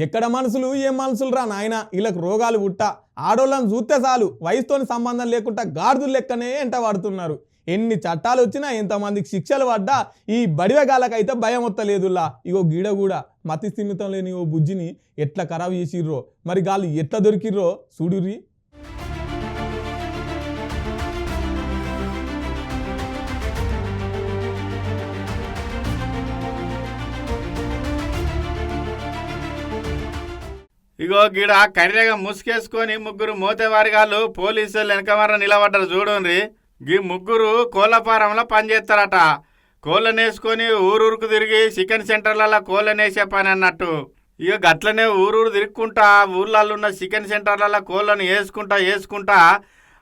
ఎక్కడ మనుషులు ఏం మనుషులు రా నాయన, వీళ్ళకి రోగాలు పుట్ట. ఆడోళ్ళని చూస్తే చాలు వయసుతోని సంబంధం లేకుండా గాడిదలు లెక్కనే ఎంట వాడుతున్నారు. ఎన్ని చట్టాలు వచ్చినా ఎంతమందికి శిక్షలు పడ్డా ఈ బడివెగాలకైతే భయం వస్తలేదులా. ఇగో గీడ కూడా మతి స్థిమితం లేని ఓ బుజ్జిని ఎట్లా ఖరాబ్ చేసిర్రో, మరి గాళ్ళు ఎట్లా దొరికిర్రో చూడుర్రి. ఇగో గిడ కర్రెగా ముసుకేసుకొని ముగ్గురు మోతేవారిగాళ్ళు పోలీసులు వెనకమర నిలబడ్డారు చూడండి. గీ ముగ్గురు కోళ్ళ పనిచేస్తారట. కోళ్ళనేసుకొని ఊరూరుకు తిరిగి చికెన్ సెంటర్లలో కోళ్ళనేసే పని అన్నట్టు. ఇక గట్లనే ఊరూరు తిరుక్కుంటా ఊర్లలో ఉన్న చికెన్ సెంటర్లలో కోళ్ళను వేసుకుంటా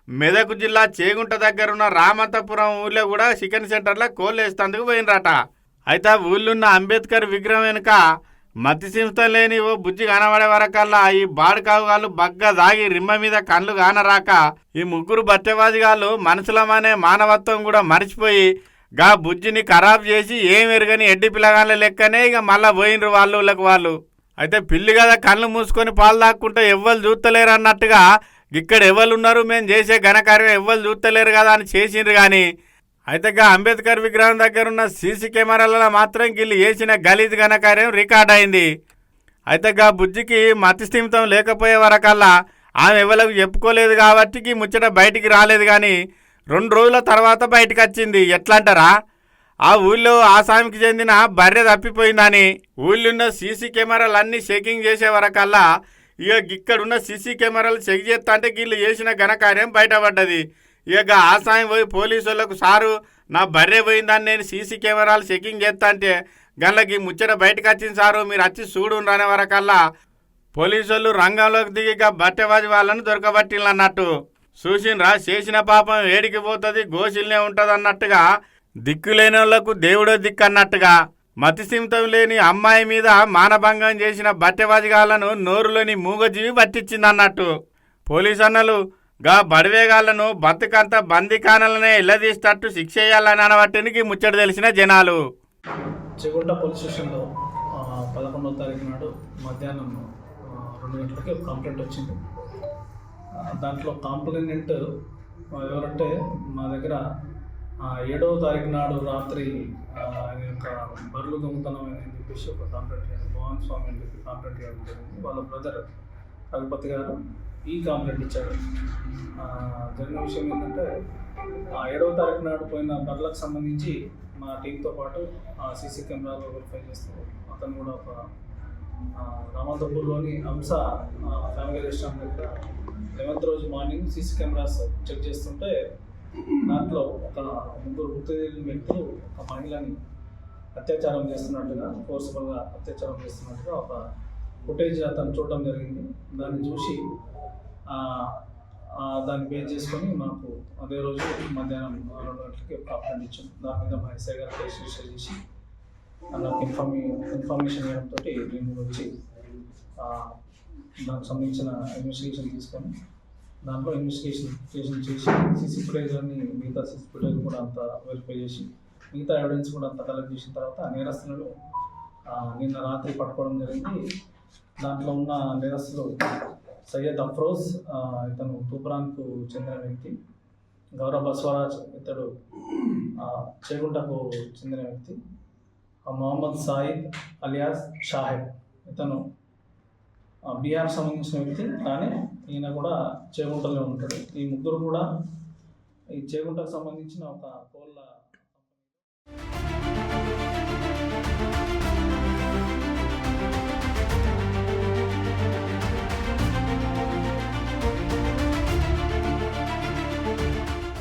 మెదక్ జిల్లా చేగుంట దగ్గర ఉన్న రామంతపురం ఊళ్ళో కూడా చికెన్ సెంటర్లో కోళ్ళు వేసేందుకు పోయినరట. అయితే ఊళ్ళున్న అంబేద్కర్ విగ్రహం వెనుక మతి సింహం లేని ఓ బుజ్జి కనబడే వరకల్లా ఈ బాడుకావుగాళ్ళు బగ్గ దాగి రిమ్మ మీద కళ్ళు కానరాక ఈ ముగ్గురు బట్టెవాదిగాళ్ళు మనుషులమనే మానవత్వం కూడా మర్చిపోయి గా బుజ్జిని ఖరాబ్ చేసి ఏం ఎరగని ఎడ్డి పిల్లగాళ్ళ లెక్కనే ఇక మళ్ళా పోయినరు వాళ్ళు. అయితే పిల్లి కదా కళ్ళు మూసుకొని పాలు దాక్కుంటే ఎవ్వరు చూస్తలేరు అన్నట్టుగా ఇక్కడ ఎవరున్నారు మేము చేసే ఘనకార్యం ఎవ్వరు చూస్తలేరు కదా అని చేసిండ్రు. కానీ అయితే అంబేద్కర్ విగ్రహం దగ్గర ఉన్న సీసీ కెమెరాలలో మాత్రం గిల్లు వేసిన గలీజ్ ఘనకార్యం రికార్డ్ అయింది. అయితే బుజ్జికి మతి స్థిమితం లేకపోయే వరకల్లా ఆమె ఎవరికి చెప్పుకోలేదు కాబట్టి ముచ్చట బయటికి రాలేదు. కానీ 2 రోజుల తర్వాత బయటకు వచ్చింది. ఎట్లా అంటారా, ఆ ఊళ్ళో ఆసామికి చెందిన బర్రె తప్పిపోయిందని ఊళ్ళున్న సీసీ కెమెరాలు అన్నీ చెకింగ్ చేసే వరకల్లా ఇక ఇక్కడున్న సీసీ కెమెరాలు చెక్ చేస్తా అంటే గిల్లు చేసిన ఘనకార్యం బయటపడ్డది. ఇక ఆసాయం పోయి పోలీసు వాళ్ళకు సారు నా బర్రె పోయిందని నేను సీసీ కెమెరాలు చెకింగ్ చేస్తా అంటే గళ్ళకి ముచ్చట బయటకు వచ్చింది సారు మీరు వచ్చి చూడు అనే వరకల్లా పోలీసు వాళ్ళు రంగంలోకి దిగి బట్టెవాది వాళ్ళను దొరకబట్టిల్లు అన్నట్టు. చూసినరా చేసిన పాపం ఏడికి పోతుంది గోసిల్నే ఉంటుంది అన్నట్టుగా దిక్కులేని వాళ్లకు దేవుడో దిక్కు అన్నట్టుగా మతి సింహం లేని అమ్మాయి మీద మానభంగం చేసిన బట్టెవాదిగాళ్లను నోరులోని మూగజీవి పట్టించింది అన్నట్టు. పోలీసు అన్నలు బడివేగాళ్లను బతుకంతా బందీఖానాలనే ఇల్లదీస్తట్టు శిక్ష చేయాలని అనబట్టికి ముచ్చట తెలిసిన జనాలు. చేగుంట పోలీస్ స్టేషన్లో 11వ తారీఖు నాడు మధ్యాహ్నం 2 గంటలకి ఒక కంప్లైంట్ వచ్చింది. దాంట్లో కాంప్లైనెంట్ ఎవరంటే మా దగ్గర 7వ తారీఖు నాడు రాత్రి ఆయన యొక్క బర్రెలు దొంగతనం అని చెప్పేసి ఒక కాంప్లైంట్ చేయాలి భవాన్ స్వామి అని చెప్పి కాంప్లైంట్ చేయడం జరిగింది. వాళ్ళ బ్రదర్ రఘుపతి గారు ఈ కాంప్లైంట్ ఇచ్చాడు. జరిగిన విషయం ఏంటంటే 7వ తారీఖు నాడు పోయిన బర్రెలకు సంబంధించి మా టీంతో పాటు సీసీ కెమెరాలో వెరిఫై చేస్తారు. అతను కూడా ఒక రామంతపూర్లోని అంశ ఫ్యామిలీ రెస్టారెంట్ దగ్గర 11వ రోజు మార్నింగ్ సీసీ కెమెరాస్ చెక్ చేస్తుంటే దాంట్లో ఒక 3 గుర్తు వ్యక్తులు ఒక మహిళని అత్యాచారం చేస్తున్నట్టుగా ఫోర్స్ఫుల్గా అత్యాచారం చేస్తున్నట్టుగా ఒక ఫుటేజ్ అతను చూడడం జరిగింది. దాన్ని చూసి దాన్ని బేస్ చేసుకొని మాకు అదే రోజు మధ్యాహ్నం 2 గంటలకి ఒక కంప్లైంట్ ఇచ్చాం. దాని మీద మా ఎస్ఐ గారు కేసు రిజిస్టర్ చేసి నాకు ఇన్ఫర్మేషన్ ఇవ్వడంతో నేను వచ్చి దానికి సంబంధించిన ఇన్వెస్టిగేషన్ తీసుకొని దాంట్లో ఇన్వెస్టిగేషన్ చేసి సీసీ ఫుటేజ్ అన్ని మిగతా సీసీ ఫుటేజ్ కూడా అంతా వెరిఫై చేసి మిగతా ఎవిడెన్స్ కూడా అంతా కలెక్ట్ చేసిన తర్వాత నేరస్తులను నిన్న రాత్రి పట్టుకోవడం జరిగింది. దాంట్లో ఉన్న నేరస్తులు సయ్యద్ అఫ్రోజ్, ఇతను తూప్రాన్కు చెందిన వ్యక్తి, గౌరవ బస్వరాజ్ ఇతడు చేగుంటకు చెందిన వ్యక్తి, మొహమ్మద్ సాయిద్ అలియాస్ షాహెబ్ ఇతను బీహార్ సంబంధించిన వ్యక్తి, కానీ ఈయన కూడా చేగుంటలో ఉంటాడు. ఈ ముగ్గురు కూడా ఈ చేగుంటకు సంబంధించిన ఒక కోళ్ళ